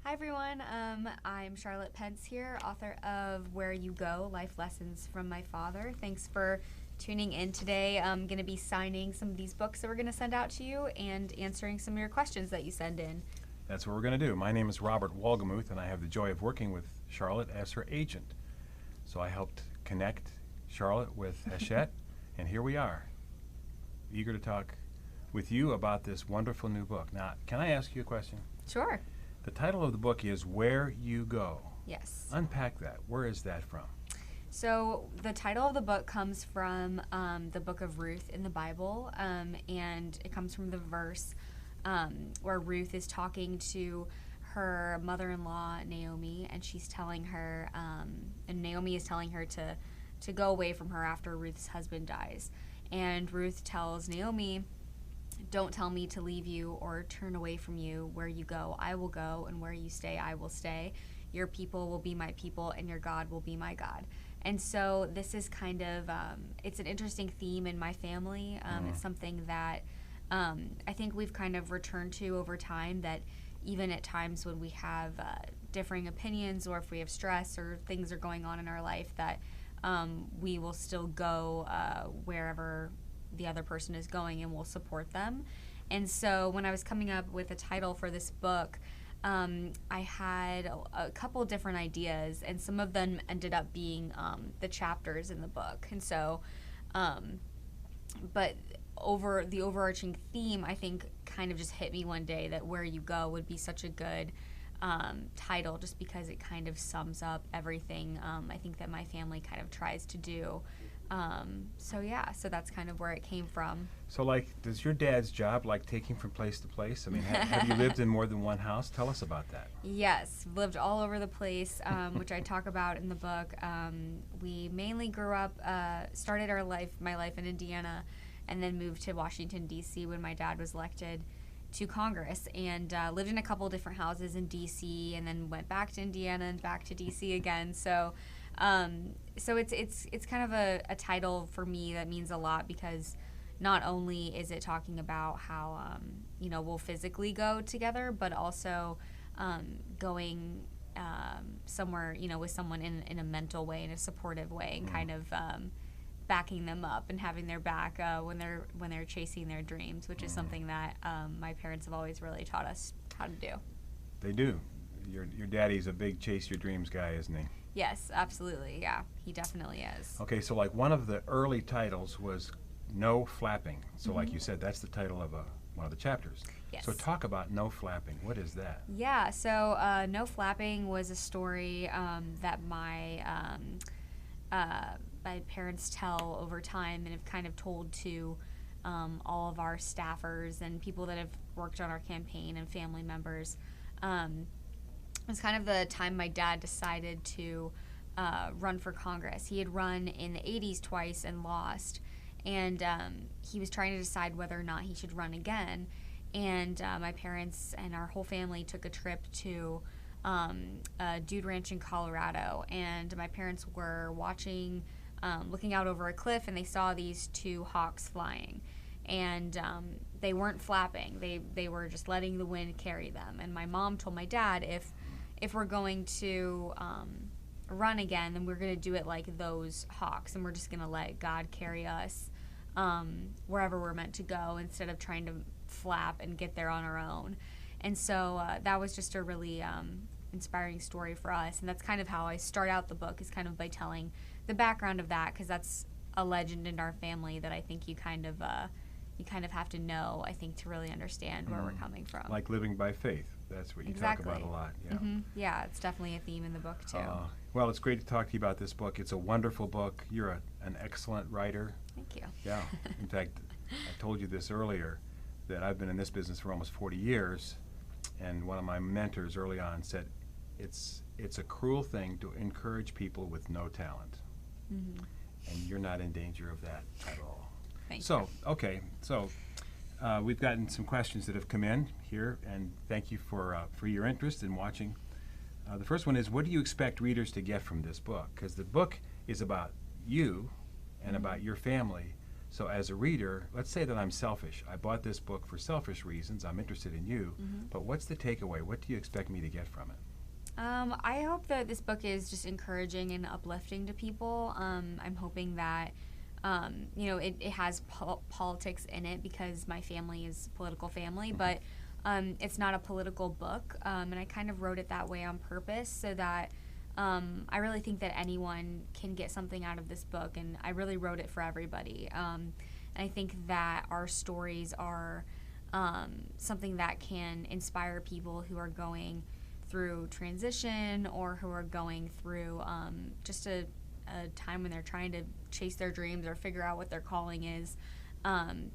Hi everyone, I'm Charlotte Pence here, author of Where You Go, Life Lessons from My Father. Thanks for tuning in today. I'm going to be signing some of these books that we're going to send out to you and answering some of your questions that you send in. That's what we're going to do. My name is Robert Wolgemuth, and I have the joy of working with Charlotte as her agent. So I helped connect Charlotte with Hachette, and here we are, eager to talk with you about this wonderful new book. Now, can I ask you a question? Sure. The title of the book is Where You Go. Yes. Unpack that. Where is that from? So the title of the book comes from the book of Ruth in the Bible, and it comes from the verse where Ruth is talking to her mother-in-law, Naomi, and she's telling her, and Naomi is telling her to go away from her after Ruth's husband dies. And Ruth tells Naomi, "Don't tell me to leave you or turn away from you. Where you go, I will go, and where you stay, I will stay. Your people will be my people, and your God will be my God." And so this is kind of, it's an interesting theme in my family. It's something that I think we've kind of returned to over time, that even at times when we have differing opinions, or if we have stress or things are going on in our life, that we will still go wherever the other person is going, and we'll support them. And so when I was coming up with a title for this book, I had a couple different ideas, and some of them ended up being the chapters in the book. And so, but over the overarching theme, I think kind of just hit me one day that Where You Go would be such a good title, just because it kind of sums up everything I think that my family kind of tries to do. So that's kind of where it came from. So, does your dad's job taking from place to place? I mean, have you lived in more than one house? Tell us about that. Yes, lived all over the place, which I talk about in the book. We mainly grew up, started my life in Indiana, and then moved to Washington, D.C. when my dad was elected to Congress, and lived in a couple different houses in D.C. and then went back to Indiana and back to D.C. again. So it's kind of a title for me that means a lot, because not only is it talking about how we'll physically go together, but also going somewhere with someone in a mental way, in a supportive way, and kind of backing them up and having their back when they're chasing their dreams, which is something that my parents have always really taught us how to do. They do. Your daddy's a big chase your dreams guy, isn't he? Yes, absolutely. Yeah, he definitely is. Okay, so one of the early titles was No Flapping. So like you said, that's the title of one of the chapters. Yes. So talk about No Flapping. What is that? Yeah, so No Flapping was a story that my parents tell over time, and have kind of told to all of our staffers and people that have worked on our campaign, and family members. It was kind of the time my dad decided to run for Congress. He had run in the 80s twice and lost, and he was trying to decide whether or not he should run again. And my parents and our whole family took a trip to a dude ranch in Colorado, and my parents were watching, looking out over a cliff, and they saw these two hawks flying. And they weren't flapping. They were just letting the wind carry them. And my mom told my dad, if we're going to run again, then we're going to do it like those hawks, and we're just going to let God carry us wherever we're meant to go, instead of trying to flap and get there on our own. And so that was just a really inspiring story for us. And that's kind of how I start out the book, is kind of by telling the background of that, because that's a legend in our family that I think you kind of have to know, I think, to really understand where we're coming from. Like living by faith. That's what you talk about a lot. Yeah. Yeah, it's definitely a theme in the book too. Well, it's great to talk to you about this book. It's a wonderful book. You're an excellent writer. Thank you. Yeah. In fact, I told you this earlier, that I've been in this business for almost 40 years, and one of my mentors early on said, it's a cruel thing to encourage people with no talent. And you're not in danger of that at all. Thank you. Okay, so we've gotten some questions that have come in here, and thank you for your interest in watching. The first one is, what do you expect readers to get from this book? Because the book is about you and about your family. So as a reader, let's say that I'm selfish. I bought this book for selfish reasons. I'm interested in you. But what's the takeaway? What do you expect me to get from it? I hope that this book is just encouraging and uplifting to people. I'm hoping that, it has politics in it because my family is a political family, but it's not a political book. And I kind of wrote it that way on purpose so that I really think that anyone can get something out of this book, and I really wrote it for everybody. And I think that our stories are something that can inspire people who are going through transition or who are going through just a time when they're trying to chase their dreams or figure out what their calling is.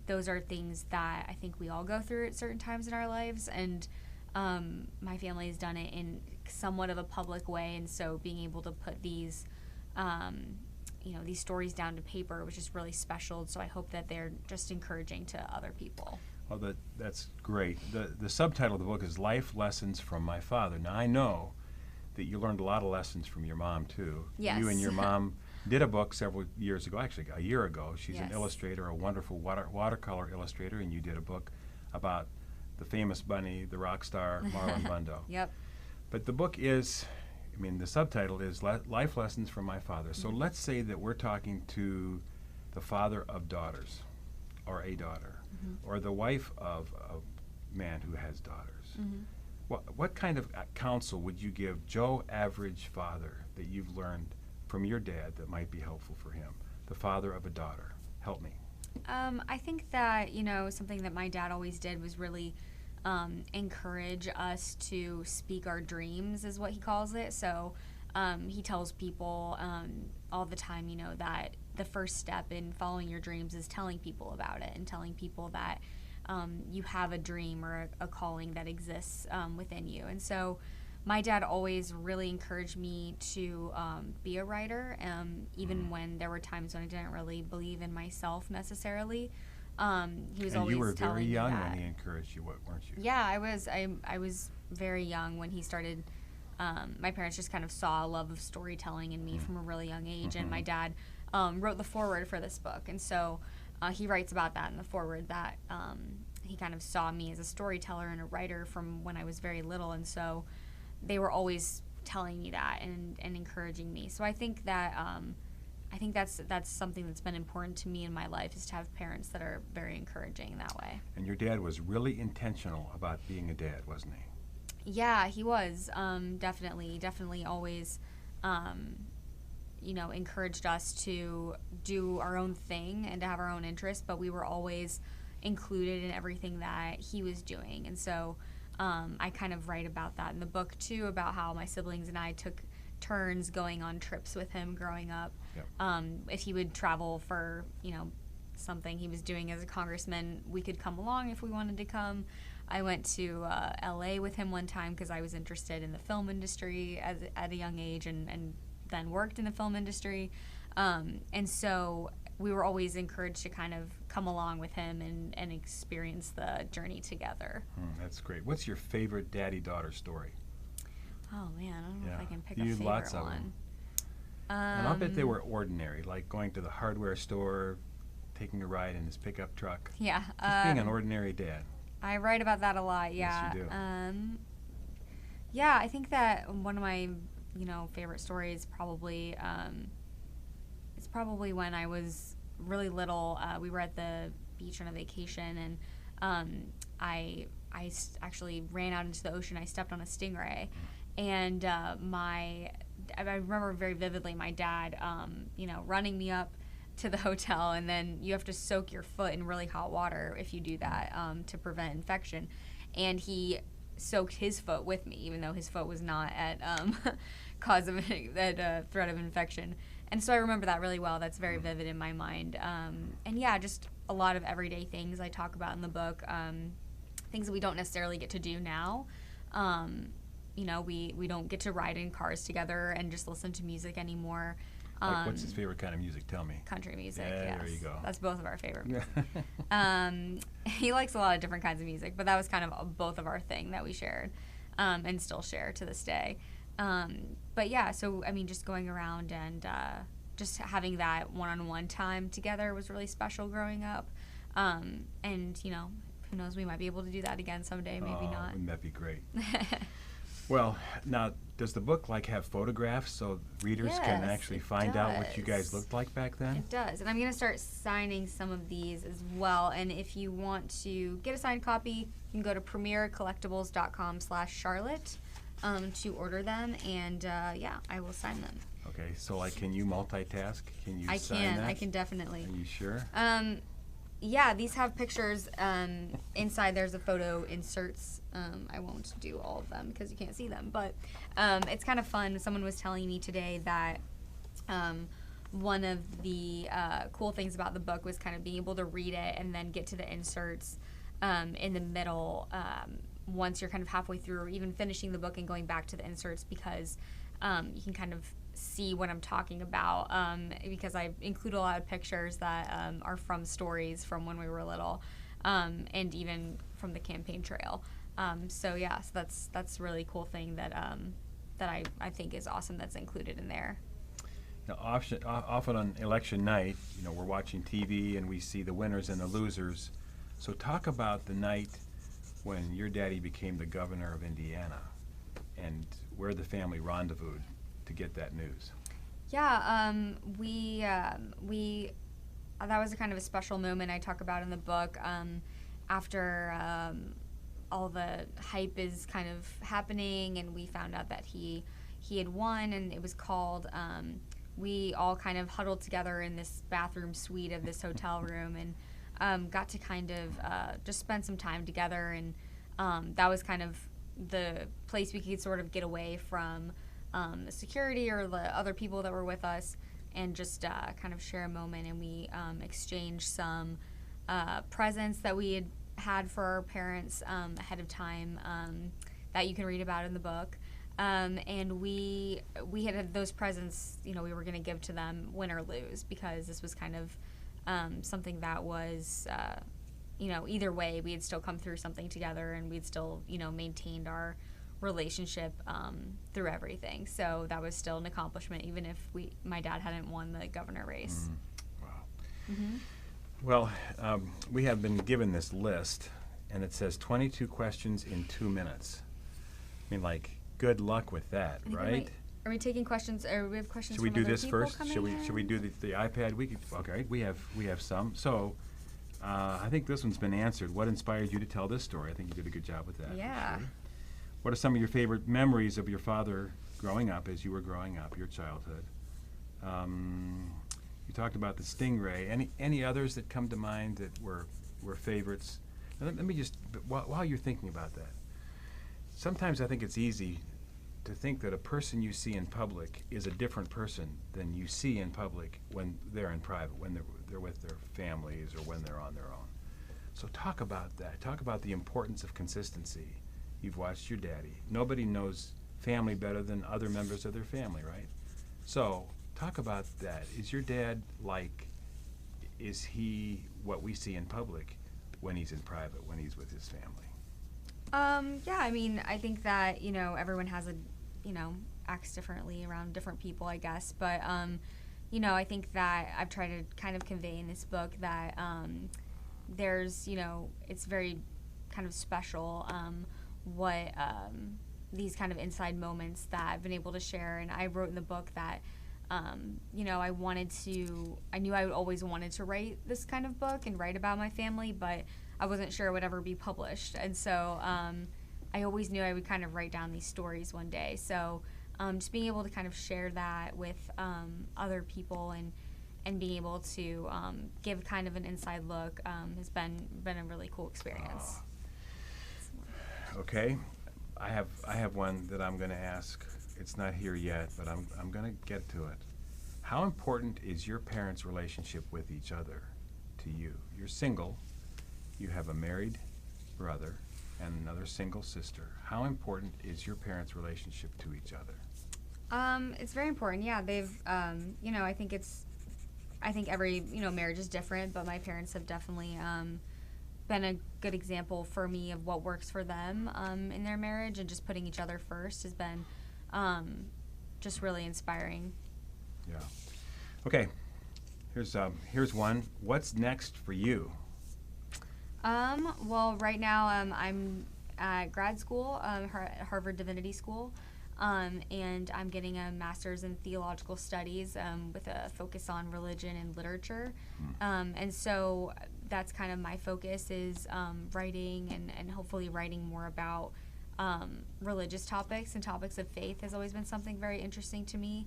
Those are things that I think we all go through at certain times in our lives, and my family has done it in somewhat of a public way, and so being able to put these these stories down to paper was just really special. So I hope that they're just encouraging to other people. Well, that's great. The subtitle of the book is Life Lessons from My Father. Now, I know that you learned a lot of lessons from your mom, too. Yes. You and your mom did a book several years ago, actually a year ago. She's an Yes. illustrator, a wonderful watercolor illustrator, and you did a book about the famous bunny, the rock star, Marlon Brando. Yep. But the book is, the subtitle is Life Lessons from My Father. So let's say that we're talking to the father of daughters, or a daughter, or the wife of a man who has daughters. What kind of counsel would you give Joe average father that you've learned from your dad that might be helpful for him, the father of a daughter? Help me. I think that, something that my dad always did was really encourage us to speak our dreams, is what he calls it. So he tells people all the time, that the first step in following your dreams is telling people about it and telling people that you have a dream or a calling that exists within you. And so my dad always really encouraged me to be a writer, even when there were times when I didn't really believe in myself necessarily. He was And always you were telling very me young that. when he encouraged you, weren't you? Yeah, I was very young when he started. My parents just kind of saw a love of storytelling in me from a really young age, and my dad wrote the foreword for this book, and so he writes about that in the foreword that he kind of saw me as a storyteller and a writer from when I was very little, and so they were always telling me that and encouraging me. So I think that that's something that's been important to me in my life, is to have parents that are very encouraging in that way. And your dad was really intentional about being a dad, wasn't he? Yeah, he was definitely always, encouraged us to do our own thing and to have our own interests, but we were always included in everything that he was doing. And so I kind of write about that in the book too, about how my siblings and I took turns going on trips with him growing up. Yep. If he would travel for, something he was doing as a congressman, we could come along if we wanted to come. I went to LA with him one time because I was interested in the film industry at a young age, and then worked in the film industry. And so we were always encouraged to kind of come along with him and experience the journey together. That's great. What's your favorite daddy-daughter story? Oh, man, I don't know if I can pick a You favorite lots of one. them. And I'll bet they were ordinary, like going to the hardware store, taking a ride in his pickup truck. Yeah. Just being an ordinary dad. I write about that a lot, yeah. Yes, you do. Yeah, I think that one of my, favorite stories probably, it's probably when I was really little. We were at the beach on a vacation, and I actually ran out into the ocean. I stepped on a stingray, and I remember very vividly my dad, running me up to the hotel, and then you have to soak your foot in really hot water if you do that to prevent infection. And he soaked his foot with me, even though his foot was not at threat of infection. And so I remember that really well. That's very vivid in my mind. And yeah, just a lot of everyday things I talk about in the book, things that we don't necessarily get to do now. We don't get to ride in cars together and just listen to music anymore. Like, what's his favorite kind of music? Tell me. Country music, Yeah, yes. there you go. That's both of our favorite music. He likes a lot of different kinds of music, but that was kind of both of our thing that we shared, and still share to this day. But yeah, so, just going around and just having that one-on-one time together was really special growing up. And, you know, who knows, we might be able to do that again someday, maybe not. Wouldn't that be great? Well, now, does the book like have photographs so readers can Yes, actually it find out what you guys does. looked like back then? It does. And I'm going to start signing some of these as well. And if you want to get a signed copy, you can go to premiercollectibles.com/Charlotte to order them. And yeah, I will sign them. Okay, so like, can you multitask? Can you sign that? I can definitely. Are you sure? Yeah, these have pictures. Inside there's a photo inserts. I won't do all of them because you can't see them, but it's kind of fun. Someone was telling me today that one of the cool things about the book was kind of being able to read it and then get to the inserts in the middle once you're kind of halfway through, or even finishing the book and going back to the inserts, because you can kind of see what I'm talking about, because I include a lot of pictures that are from stories from when we were little, and even from the campaign trail. So yeah, so that's a really cool thing that I think is awesome that's included in there. Now, often on election night, you know, we're watching TV and we see the winners and the losers. So talk about the night when your daddy became the governor of Indiana and where the family rendezvoused to get that news. Yeah, we that was a kind of a special moment I talk about in the book. After all the hype is kind of happening, and we found out that he had won, and it was called. We all kind of huddled together in this bathroom suite of this hotel room, and got to kind of just spend some time together, and that was kind of the place we could sort of get away from the security or the other people that were with us, and just kind of share a moment. And we exchanged some presents that we had for our parents ahead of time, that you can read about in the book. And we had those presents, you know, we were going to give to them, win or lose, because this was kind of something that was, you know, either way, we had still come through something together, and we'd still, you know, maintained our relationship through everything. So that was still an accomplishment, even if my dad hadn't won the governor race. Wow. Mm-hmm. Well, we have been given this list, and it says 22 questions in 2 minutes. I mean, like, good luck with that, right? Are we taking questions? Or we have questions? Should we from do other this people first? coming Should we in? do the iPad? Okay. We have some. So, I think this one's been answered. What inspired you to tell this story? I think you did a good job with that. Yeah. For sure. What are some of your favorite memories of your father growing up, as you were growing up, your childhood? You talked about the stingray. Any others that come to mind that were favorites? Now, let me just, while you're thinking about that, sometimes I think it's easy to think that a person you see in public is a different person than you see in public when they're in private, when they're with their families or when they're on their own. So talk about that. Talk about the importance of consistency. You've watched your daddy. Nobody knows family better than other members of their family, right? So talk about that. Is your dad is he what we see in public when he's in private, when he's with his family? Yeah, I mean, I think that, you know, everyone has acts differently around different people, I guess. But, you know, I think that I've tried to kind of convey in this book that there's, you know, it's very kind of special what these kind of inside moments that I've been able to share. And I wrote in the book that, you know, I knew I always wanted to write this kind of book and write about my family, but I wasn't sure it would ever be published. And so I always knew I would kind of write down these stories one day. So just being able to kind of share that with other people and being able to give kind of an inside look has been a really cool experience. Okay, I have one that I'm going to ask. It's not here yet, but I'm going to get to it. How important is your parents' relationship with each other to you? You're single. You have a married brother and another single sister. How important is your parents' relationship to each other? It's very important. Yeah, they've, you know, I think every, you know, marriage is different, but my parents have definitely been a good example for me of what works for them in their marriage, and just putting each other first has been just really inspiring. Yeah. Okay, here's one. What's next for you? Well, right now I'm at grad school, at Harvard Divinity School, and I'm getting a master's in theological studies with a focus on religion and literature. And so that's kind of my focus is writing and hopefully writing more about religious topics, and topics of faith has always been something very interesting to me.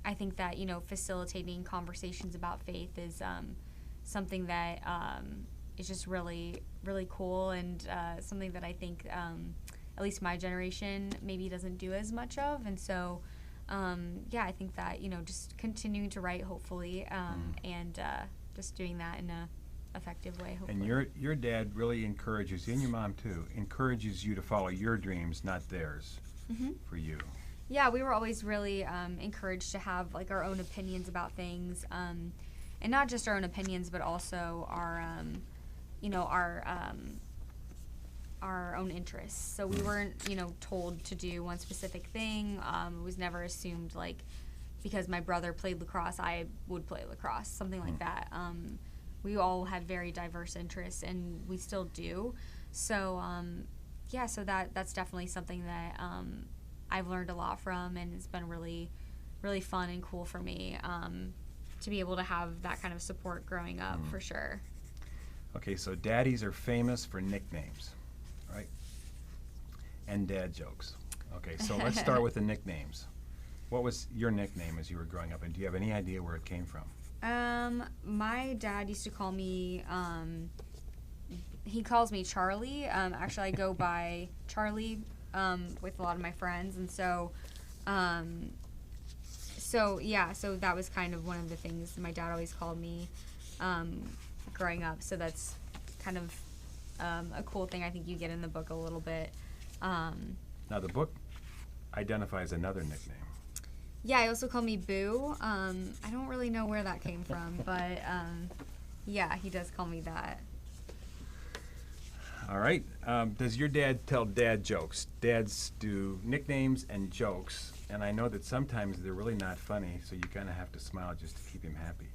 I think that, facilitating conversations about faith is something that is just really, really cool, and something that I think at least my generation maybe doesn't do as much of. And so, I think that, just continuing to write, hopefully, and just doing that in a effective way, hopefully. And your dad really encourages you, and your mom too, encourages you to follow your dreams, not theirs, for you. Yeah, we were always really encouraged to have like our own opinions about things, and not just our own opinions, but also our own interests. So we weren't, told to do one specific thing. It was never assumed like because my brother played lacrosse, I would play lacrosse, something like that. We all had very diverse interests, and we still do. So so that's definitely something that I've learned a lot from, and it's been really, really fun and cool for me to be able to have that kind of support growing up, for sure. Okay, so daddies are famous for nicknames, right? And dad jokes. Okay, so let's start with the nicknames. What was your nickname as you were growing up, and do you have any idea where it came from? My dad used to call me, he calls me Charlie. Actually, I go by Charlie with a lot of my friends, and so that was kind of one of the things my dad always called me growing up. So that's kind of a cool thing I think you get in the book a little bit. Now the book identifies another nickname. Yeah, he also called me Boo. I don't really know where that came from, but he does call me that. All right. Does your dad tell dad jokes? Dads do nicknames and jokes, and I know that sometimes they're really not funny, so you kind of have to smile just to keep him happy.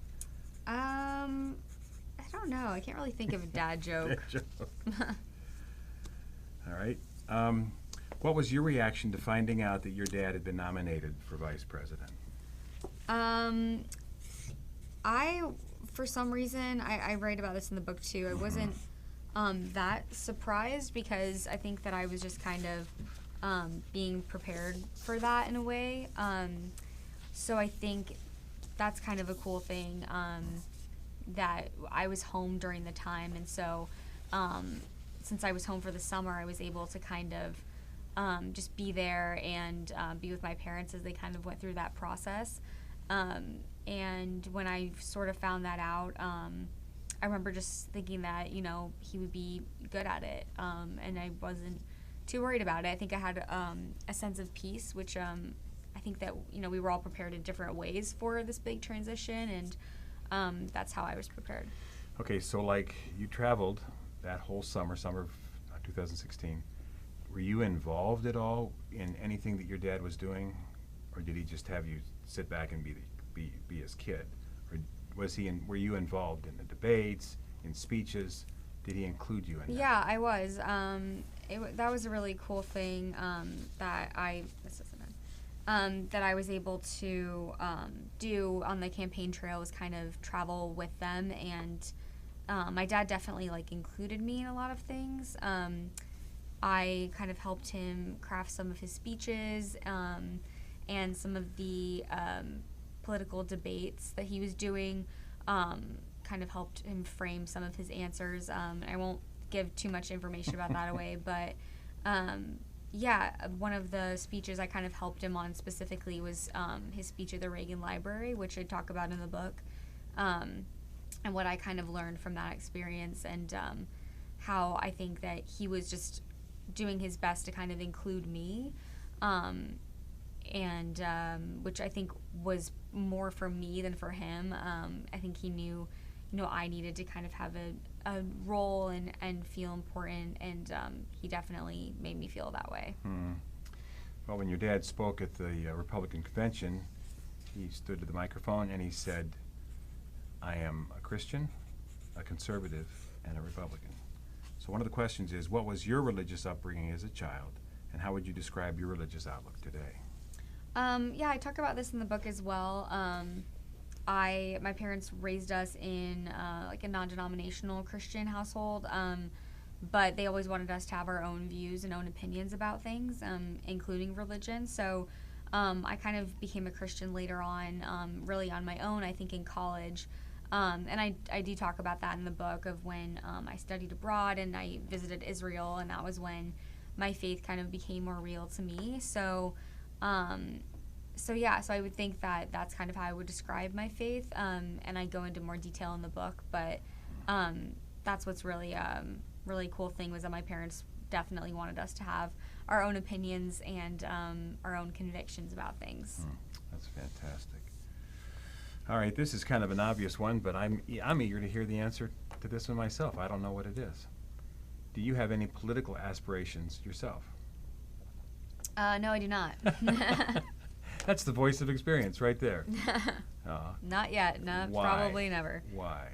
I don't know. I can't really think of a dad joke. All right. What was your reaction to finding out that your dad had been nominated for vice president? For some reason, I write about this in the book too. I wasn't that surprised, because I think that I was just kind of being prepared for that in a way. So I think that's kind of a cool thing, that I was home during the time, and so since I was home for the summer, I was able to kind of just be there and be with my parents as they kind of went through that process. And when I sort of found that out, I remember just thinking that, he would be good at it, and I wasn't too worried about it. I think I had a sense of peace, which I think that, we were all prepared in different ways for this big transition, and that's how I was prepared. Okay, so like you traveled that whole summer of 2016. Were you involved at all in anything that your dad was doing, or did he just have you sit back and be his kid? Or were you involved in the debates, in speeches? Did he include you in that? Yeah, I was. That was a really cool thing that I was able to do on the campaign trail, was kind of travel with them, and my dad definitely included me in a lot of things. I kind of helped him craft some of his speeches and some of the political debates that he was doing, kind of helped him frame some of his answers. I won't give too much information about that away, but one of the speeches I kind of helped him on specifically was his speech at the Reagan Library, which I talk about in the book, and what I kind of learned from that experience, and how I think that he was just doing his best to kind of include me, and which I think was more for me than for him. I think he knew, I needed to kind of have a role and feel important, and he definitely made me feel that way. Well, when your dad spoke at the Republican convention, he stood to the microphone and he said, I am a Christian, a conservative, and a Republican. So one of the questions is, what was your religious upbringing as a child, and how would you describe your religious outlook today? Yeah, I talk about this in the book as well. My parents raised us in like a non-denominational Christian household, but they always wanted us to have our own views and own opinions about things, including religion. So I kind of became a Christian later on, really on my own, I think in college. And I do talk about that in the book of when I studied abroad and I visited Israel, and that was when my faith kind of became more real to me. So yeah, so I would think that that's kind of how I would describe my faith, and I go into more detail in the book, but that's what's really really cool thing was that my parents definitely wanted us to have our own opinions and our own convictions about things. That's fantastic. All right, this is kind of an obvious one, but I'm eager to hear the answer to this one myself. I don't know what it is. Do you have any political aspirations yourself? No, I do not. That's the voice of experience right there. Not yet. No, Why? probably never. Why?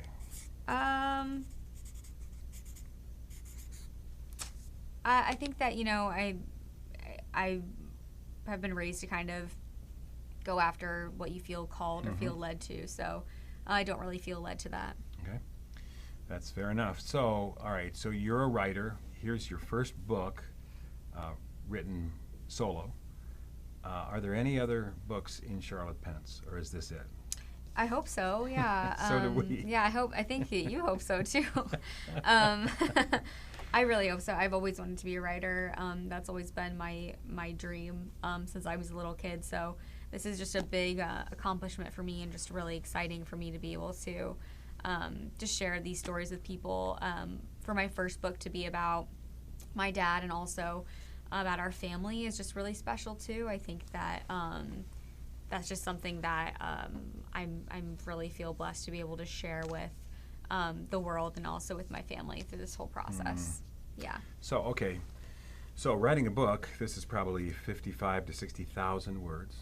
I think that, I have been raised to kind of go after what you feel called or feel led to. So I don't really feel led to that. Okay. That's fair enough. So, all right, so you're a writer. Here's your first book written solo. Are there any other books in Charlotte Pence, or is this it? I hope so, yeah. So do we. Yeah, I think that you hope so too. I really hope so. I've always wanted to be a writer. That's always been my dream since I was a little kid. So this is just a big accomplishment for me, and just really exciting for me to be able to just share these stories with people. For my first book to be about my dad and also about our family is just really special too. I think that that's just something that I'm really feel blessed to be able to share with the world and also with my family through this whole process. Yeah. So, okay. So writing a book, this is probably 55 to 60,000 words.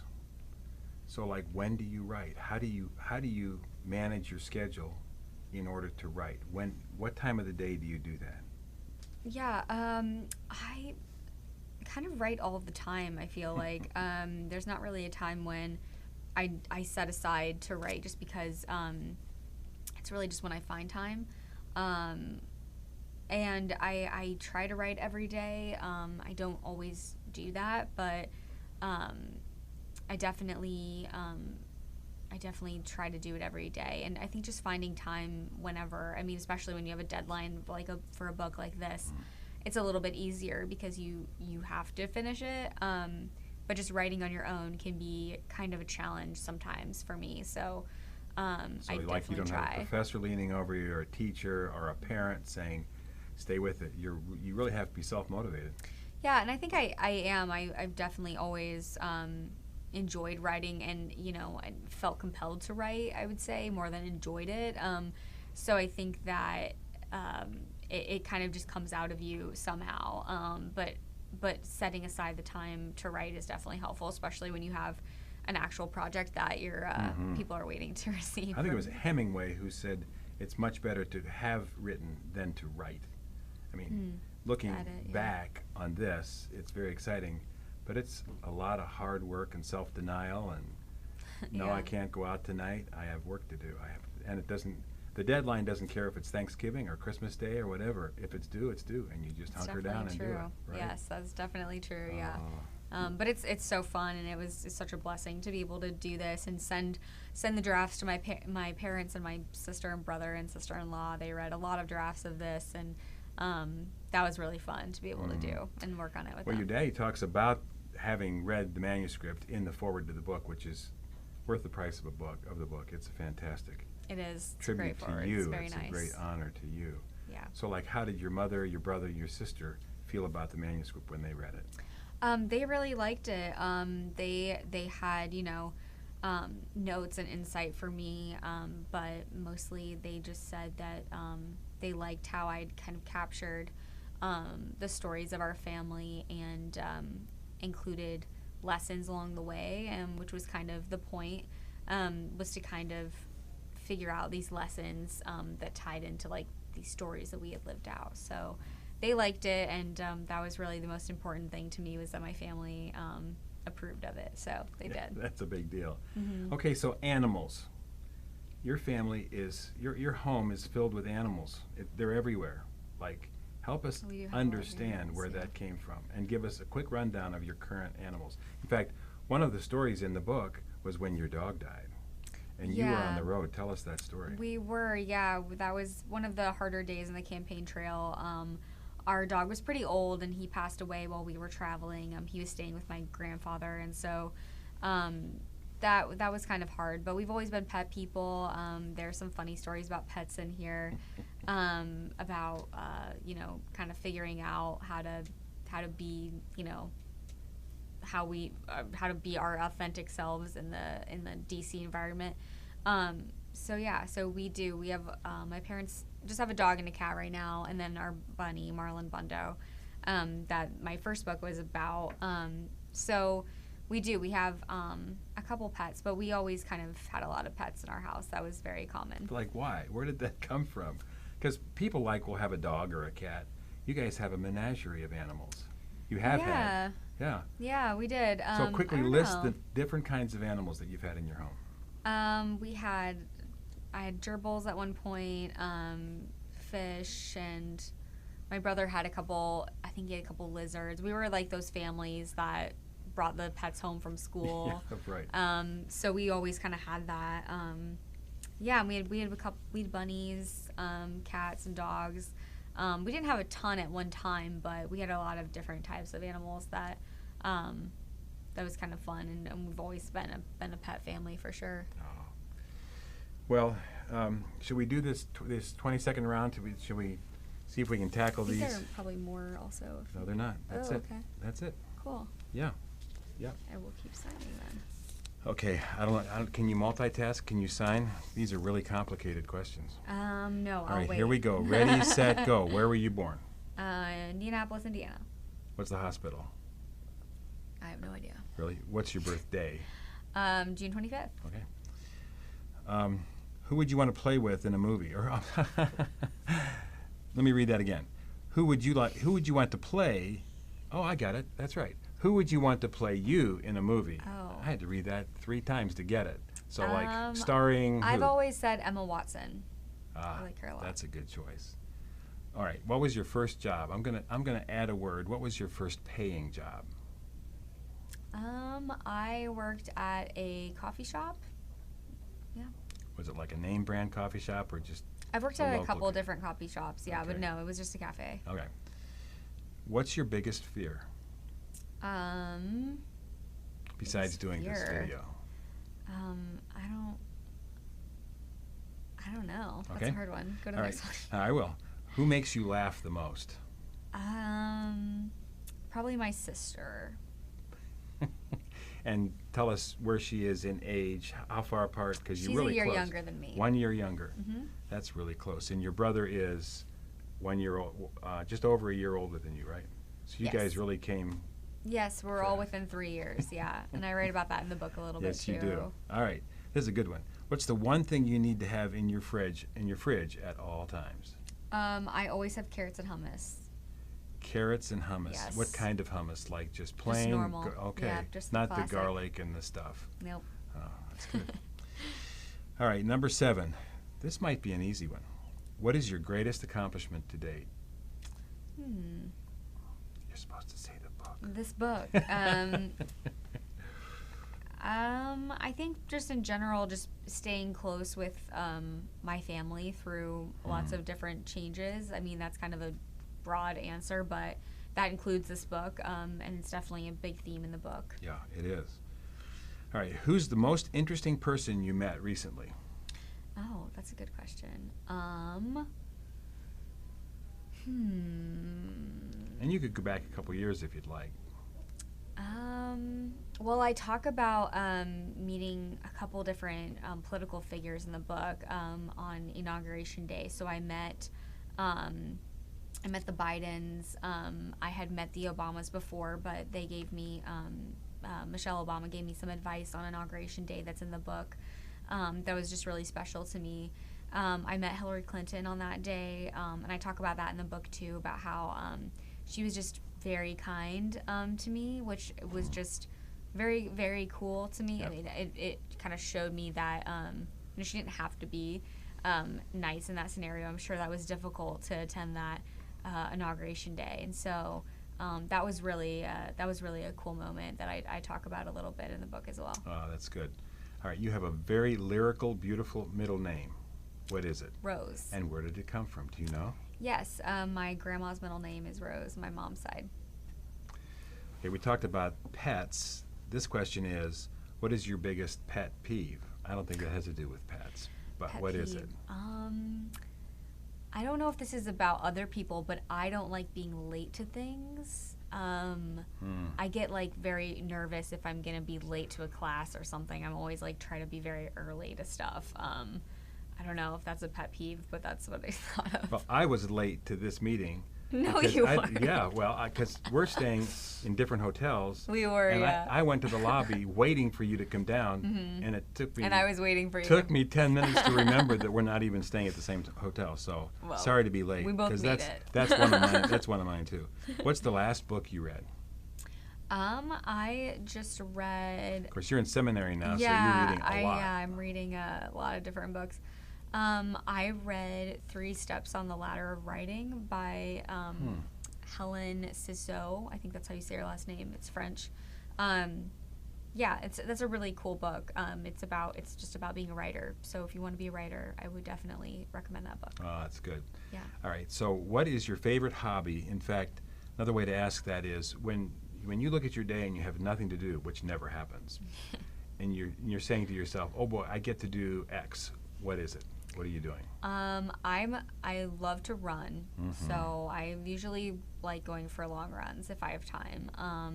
So, like, when do you write? How do you manage your schedule in order to write? What time of the day do you do that? Yeah, I kind of write all of the time, I feel like. There's not really a time when I set aside to write, just because it's really just when I find time. And I try to write every day. I don't always do that, but I definitely try to do it every day. And I think just finding time whenever, especially when you have a deadline for a book like this, it's a little bit easier because you have to finish it. But just writing on your own can be kind of a challenge sometimes for me. So I like you definitely don't try. have a professor leaning over you, or a teacher, or a parent saying, "Stay with it." You really have to be self-motivated. Yeah, and I think I am. I've definitely always enjoyed writing, and I felt compelled to write, I would say, more than enjoyed it. So I think that it kind of just comes out of you somehow. But setting aside the time to write is definitely helpful, especially when you have an actual project that your people are waiting to receive. I think it was Hemingway who said it's much better to have written than to write. Looking back on this, it's very exciting, but it's a lot of hard work and self-denial, and no, I can't go out tonight. I have work to do. And it doesn't. The deadline doesn't care if it's Thanksgiving or Christmas Day or whatever. If it's due, it's due, and you just hunker down and do it. Right? Yes, that's definitely true. Yeah. But it's so fun, and it's such a blessing to be able to do this and send the drafts to my parents and my sister and brother and sister-in-law. They read a lot of drafts of this, and that was really fun to be able to do and work on it with them. Well, your daddy talks about having read the manuscript in the foreword to the book, which is worth the price of the book. It's fantastic. It is. It's Tribute a great to forward. you. It's very It's nice. a great honor to you. Yeah. So, like, how did your mother, your brother, your sister feel about the manuscript when they read it? They really liked it. They had notes and insight for me, but mostly they just said that they liked how I'd kind of captured the stories of our family and included lessons along the way, which was kind of the point was to kind of figure out these lessons that tied into like these stories that we had lived out. So they liked it, and that was really the most important thing to me, was that my family approved of it. So they did. That's a big deal. Okay, so animals. Your family is, your home is filled with animals. They're everywhere. Like, help us We do have a lot of understand animals, where yeah. that came from, and give us a quick rundown of your current animals. In fact, one of the stories in the book was when your dog died, and you were on Yeah. the road. Tell us that story. We were, yeah. That was one of the harder days in the campaign trail. Our dog was pretty old, and he passed away while we were traveling. He was staying with my grandfather, and so that was kind of hard. But we've always been pet people. There's some funny stories about pets in here, about kind of figuring out how to be, how to be our authentic selves in the DC environment. So we have my parents just have a dog and a cat right now, and then our bunny, Marlon Bundo, that my first book was about. So we have a couple pets, but we always kind of had a lot of pets in our house. That was very common. Like, why? Where did that come from? Because people will have a dog or a cat. You guys have a menagerie of animals. You have had. Yeah. Yeah, we did. So quickly I don't list know. the different kinds of animals that you've had in your home. I had gerbils at one point, fish, and my brother had I think he had a couple lizards. We were like those families that brought the pets home from school. Yeah, right. So we always kind of had that. We had bunnies, cats, and dogs. We didn't have a ton at one time, but we had a lot of different types of animals that was kind of fun, and we've always been a pet family for sure. Oh. Well, should we do this 20-second round? Should we see if we can tackle I think these? there are probably more also. No, they're not. That's it. Okay. That's it. Cool. Yeah. Yeah. I will keep signing then. Okay. I don't. Can you multitask? Can you sign? These are really complicated questions. No, All right. wait. Here we go. Ready, set, go. Where were you born? Indianapolis, Indiana. What's the hospital? I have no idea. Really? What's your birthday? June 25th. Okay. Who would you want to play with in a movie? Or let me read that again. Who would you want to play? Oh, I got it. That's right. Who would you want to play you in a movie? Oh. I had to read that 3 times to get it. So like starring who? I've always said Emma Watson. Ah, I like her a lot. that's a good choice. All right. What was your first job? I'm gonna add a word. What was your first paying job? I worked at a coffee shop. Yeah. Was it like a name brand coffee shop or just? I've worked A at a local couple ca- different coffee shops, yeah, but Okay. no, it was just a cafe. Okay. What's your biggest fear besides Biggest doing this fear? video? I don't know. That's Okay. a hard one. Go to the All right. next one. I will. Who makes you laugh the most? Probably my sister. And tell us where she is in age, how far apart, because you're She's really a year close. younger than me. 1 year younger. Mhm. That's really close. And your brother is 1 year old, just over a year older than you, right? So you Yes. guys really came. Yes, we're all Fast. within 3 years, yeah. And I write about that in the book a little bit Yes, too. you do. All right. This is a good one. What's the one thing you need to have in your fridge at all times? I always have carrots and hummus. Carrots and hummus. Yes. What kind of hummus? Like just plain? normal. Okay. Yeah, just the Not the classic. garlic and the stuff. Nope. Oh, that's good. All right, number 7. This might be an easy one. What is your greatest accomplishment to date? You're supposed to say the book. This book. I think just in general, just staying close with my family through lots of different changes. I mean, that's kind of a broad answer, but that includes this book, and it's definitely a big theme in the book. Yeah, it is. All right, who's the most interesting person you met recently? Oh, that's a good question. And you could go back a couple years if you'd like. Well, I talk about meeting a couple different political figures in the book on Inauguration Day. So I met the Bidens. I had met the Obamas before, but they gave me Michelle Obama gave me some advice on Inauguration Day that's in the book that was just really special to me. I met Hillary Clinton on that day, and I talk about that in the book too, about how she was just very kind to me, which was just very, very cool to me. Yep. I mean, it kind of showed me that she didn't have to be nice in that scenario. I'm sure that was difficult to attend that Inauguration Day, and so that was really a cool moment that I talk about a little bit in the book as well. Oh, that's good. All right, you have a very lyrical, beautiful middle name. What is it? Rose. And where did it come from? Do you know? Yes, my grandma's middle name is Rose, my mom's side. Okay, we talked about pets. This question is, what is your biggest pet peeve? I don't think that has to do with pets, but Pet what is peeve. it? I don't know if this is about other people, but I don't like being late to things. I get like very nervous if I'm gonna be late to a class or something. I'm always like try to be very early to stuff. I don't know if that's a pet peeve, but that's what I thought of. Well, I was late to this meeting. No, because you weren't. Yeah, well, because we're staying in different hotels. We were, and yeah. I went to the lobby waiting for you to come down, and it took me. And I was waiting for you. Took me 10 minutes to remember that we're not even staying at the same hotel. So Well, sorry to be late. we both 'cause made that's, it. That's one of mine. That's one of mine too. What's the last book you read? I just read. Of course, you're in seminary now, so Yeah, you're reading a lot. I'm reading a lot of different books. I read 3 Steps on the Ladder of Writing by Helen Sissot. I think that's how you say her last name. It's French. Yeah, that's a really cool book. It's just about being a writer. So if you want to be a writer, I would definitely recommend that book. Oh, that's good. Yeah. All right. So, what is your favorite hobby? In fact, another way to ask that is when you look at your day and you have nothing to do, which never happens, and you're saying to yourself, "Oh boy, I get to do X." What is it? What are you doing? I love to run, Mm-hmm. so I usually like going for long runs if I have time.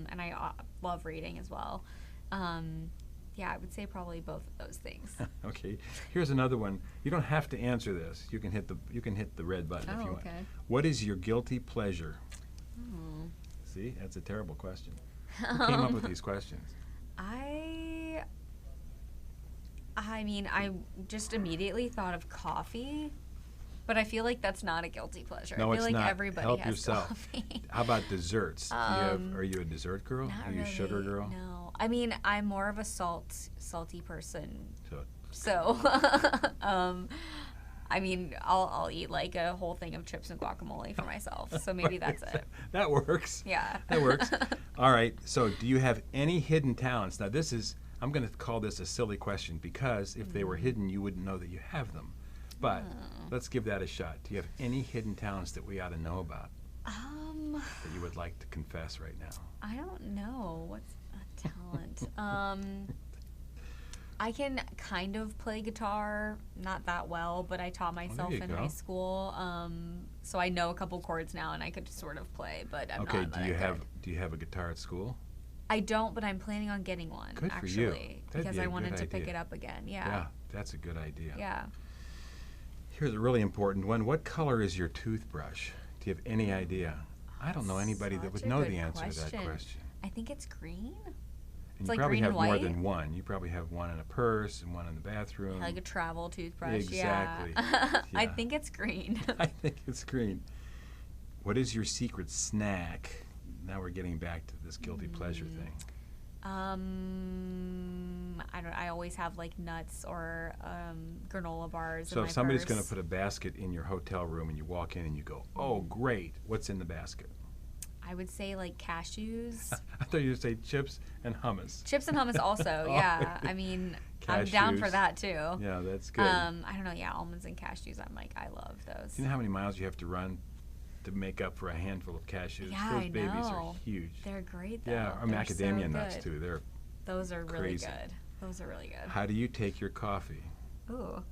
And I love reading as well. Yeah, I would say probably both of those things. Okay. Here's another one. You don't have to answer this. You can hit the red button if you want. Okay. What is your guilty pleasure? Oh. See, that's a terrible question. Who came up with these questions? I mean, I just immediately thought of coffee, but I feel like that's not a guilty pleasure. No, I it's feel like not. everybody Help has yourself. coffee. How about desserts? Are you a dessert girl? Not Are you a sugar really, girl? No. I mean, I'm more of a salty person. So, I mean, I'll eat like a whole thing of chips and guacamole for myself. So maybe that's it. That works. Yeah. That works. All right. So, do you have any hidden talents? Now, I'm going to call this a silly question because if they were hidden, you wouldn't know that you have them. But let's give that a shot. Do you have any hidden talents that we ought to know about that you would like to confess right now? I don't know. What's a talent? I can kind of play guitar, not that well, but I taught myself you in go. high school. So I know a couple chords now, and I could sort of play, but I'm Okay. not that good. Do you have a guitar at school? I don't, but I'm planning on getting one, Good for actually, you. That'd because be a I wanted good to pick idea. it up again. Yeah, Yeah. that's a good idea. Yeah. Here's a really important one. What color is your toothbrush? Do you have any idea? I don't know anybody that would Such a know good the answer to that question. question. I think it's green. And It's you like probably green have and more white? than one. You probably have one in a purse and one in the bathroom. Like a travel toothbrush. Exactly. Yeah. I Yeah. think it's green. I think it's green. What is your secret snack? Now we're getting back to this guilty pleasure thing. I always have like nuts or granola bars. So in if my somebody's purse. going to put a basket in your hotel room and you walk in and you go, "Oh, great. What's in the basket?" I would say like cashews. I thought you would say chips and hummus. Chips and hummus also, yeah. I mean, I'm down for Cashews. that too. Yeah, that's good. I don't know, yeah, almonds and cashews. I'm like, I love those. Do you know how many miles you have to run to make up for a handful of cashews? Yeah, Those I babies are know. huge. They're great though. Yeah, or They're macadamia so nuts good. too. They're Those are really crazy. good. Those are really good. How do you take your coffee? Ooh.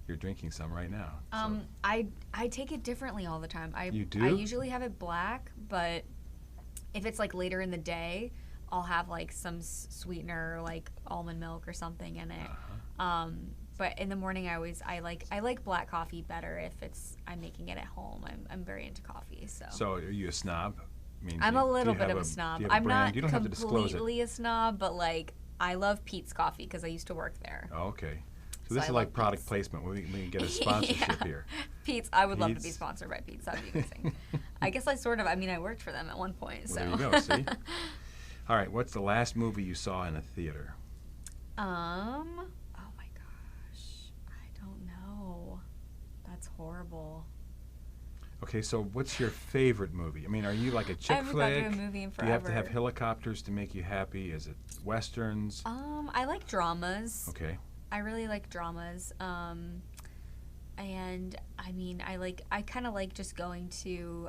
You're drinking some right now. so- I take it differently all the time. You do? I usually have it black, but if it's like later in the day, I'll have like some sweetener, like almond milk or something in it. But in the morning, I like black coffee better if I'm making it at home. I'm very into coffee, so. So are you a snob? I mean, I'm do a you little have bit of a snob. do you have a I'm brand? not You don't have to disclose it. completely a snob, but like I love Pete's Coffee because I used to work there. Oh, okay. So So this I is like love product Pete's. placement. We can get a sponsorship Yeah. here. Pete's, I would love to be Pete's. sponsored by Pete's. That'd be amazing. I guess I sort of, I mean, I worked for them at one point, Well, so. there you go, see? All right, what's the last movie you saw in a theater? Oh my gosh, I don't know. That's horrible. Okay, so what's your favorite movie? I mean, are you like a I chick haven't gone to flick? a movie in Do you have to have forever. helicopters to make you happy? Is it westerns? I like dramas. Okay. I really like dramas. And I mean, I kind of like just going to,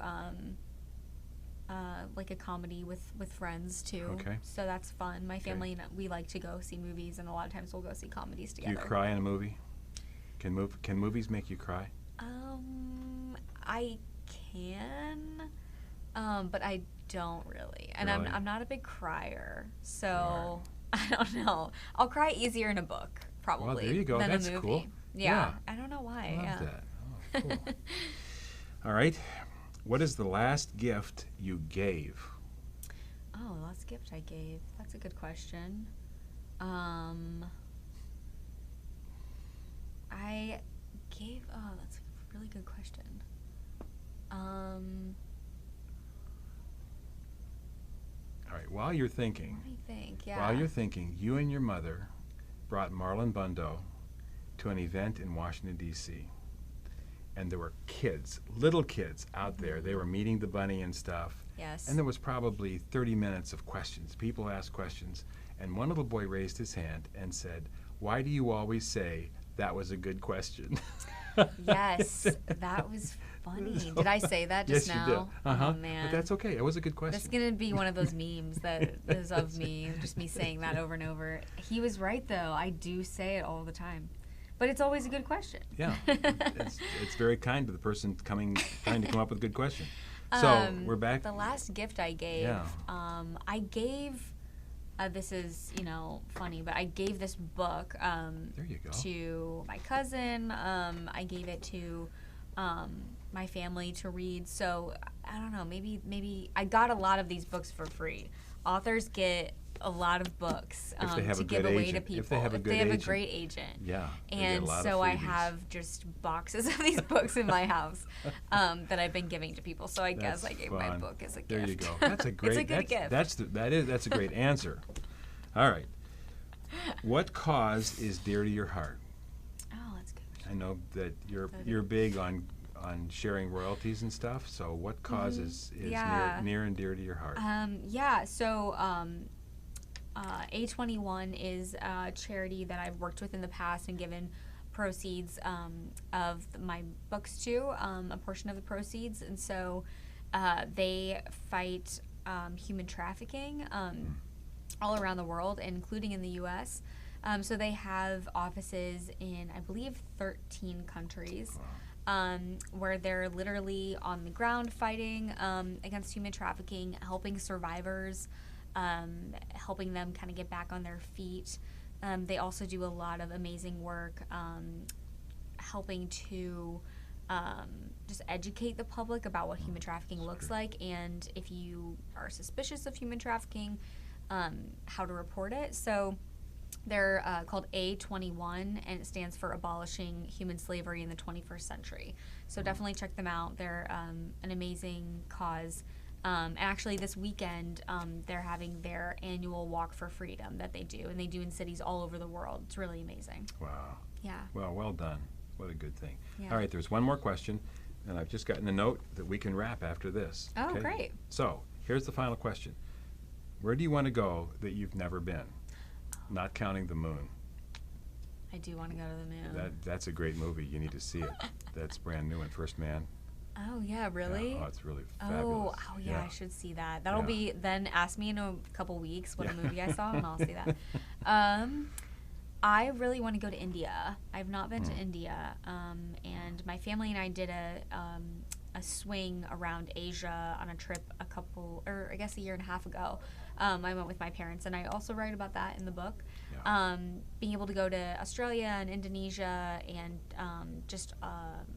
like a comedy with friends too. Okay. So that's fun. My family and we like to go see movies, and a lot of times we'll go see comedies Do together. you cry in a movie? Can movies make you cry? I can, but I don't really. And Really? I'm not a big crier, so Right. I don't know. I'll cry easier in a book, probably. Well, there you go. Than That's a movie. cool. Yeah. I don't know why. I love yeah. that. Oh, cool. All right. What is the last gift you gave? Oh, the last gift I gave. That's a good question. I gave. Oh, that's a really good question. All right. While you're thinking, Let me think. Yeah. while you're thinking, you and your mother brought Marlon Bundo to an event in Washington, D.C. And there were kids, little kids out there. They were meeting the bunny and stuff. Yes. And there was probably 30 minutes of questions. People asked questions. And one little boy raised his hand and said, "Why do you always say that was a good question?" Yes, that was funny. Did I say that just yes, now? you did. Uh-huh. Oh man. But that's okay. It was a good question. That's gonna be one of those memes that is of me, just me saying that over and over. He was right though. I do say it all the time, but it's always a good question. Yeah, it's very kind to the person trying to come up with a good question. So we're back. The last gift I gave, Yeah. I gave. This is funny, but I gave this book There you go. to my cousin. I gave it to my family to read. So I don't know. Maybe I got a lot of these books for free. Authors get a lot of books If they have to a give good away to agent. people. If they have a good a agent. great agent. Yeah. they get a And lot of so I freebies. have just boxes of these books in my house that I've been giving to people. So I guess That's I gave my fun. book as a gift. There you go. That's a great. It's a good gift. That's a great answer. All right. What cause is dear to your heart? Oh, that's good. I know that That'd you're big on sharing royalties and stuff. So what cause is Yeah. near and dear to your heart? So A21 is a charity that I've worked with in the past and given proceeds of my books to, a portion of the proceeds. And so they fight human trafficking all around the world, including in the U.S. So they have offices in, I believe, 13 countries. Where they're literally on the ground fighting against human trafficking, helping survivors, helping them kind of get back on their feet. They also do a lot of amazing work helping to just educate the public about what human trafficking looks like, and if you are suspicious of human trafficking, how to report it. So they're called A21, and it stands for Abolishing Human Slavery in the 21st Century. So definitely check them out. They're an amazing cause. And actually, this weekend, they're having their annual Walk for Freedom that they do, and they do in cities all over the world. It's really amazing. Wow. Yeah. Well done. What a good thing. Yeah. All right, there's one more question, and I've just gotten a note that we can wrap after this. Oh, okay? great. So here's the final question. Where do you want to go that you've never been? Not counting the moon. I do want to go to the moon. That's a great movie. You need to see it. That's brand new in First Man. Oh, yeah, really? Yeah, oh, it's really fabulous. Oh, yeah, I should see that. That'll be, then ask me in a couple weeks what a movie I saw, and I'll see that. I really want to go to India. I've not been to India, and my family and I did a swing around Asia on a trip a year and a half ago. I went with my parents, and I also write about that in the book. Yeah. Being able to go to Australia and Indonesia and just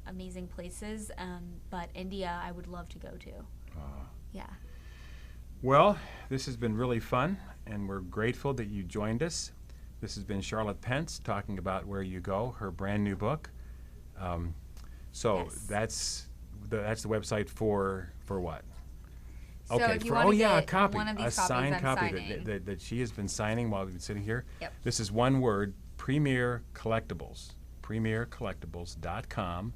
amazing places. But India, I would love to go to. Yeah. Well, this has been really fun, and we're grateful that you joined us. This has been Charlotte Pence talking about Where You Go, her brand new book. Yes. That's the website for what? So if you want to a get copy, one of a these copies signed I'm copy signing. that she has been signing while we've been sitting here. Yep. This is one word: Premier Collectibles. PremierCollectibles.com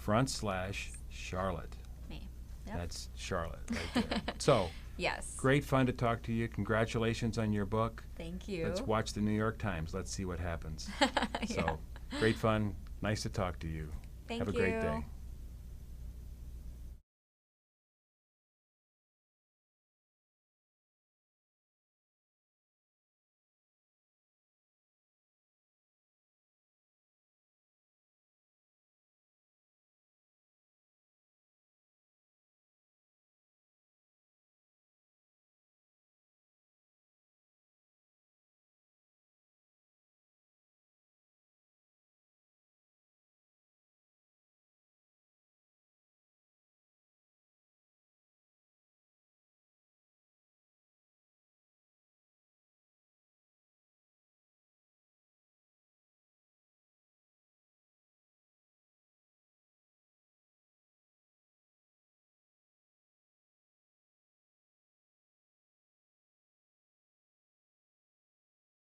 /Charlotte. Me. Yep. That's Charlotte right there. So. Yes. Great fun to talk to you. Congratulations on your book. Thank you. Let's watch the New York Times. Let's see what happens. Yeah. So, great fun. Nice to talk to you. Thank Have a you. great day.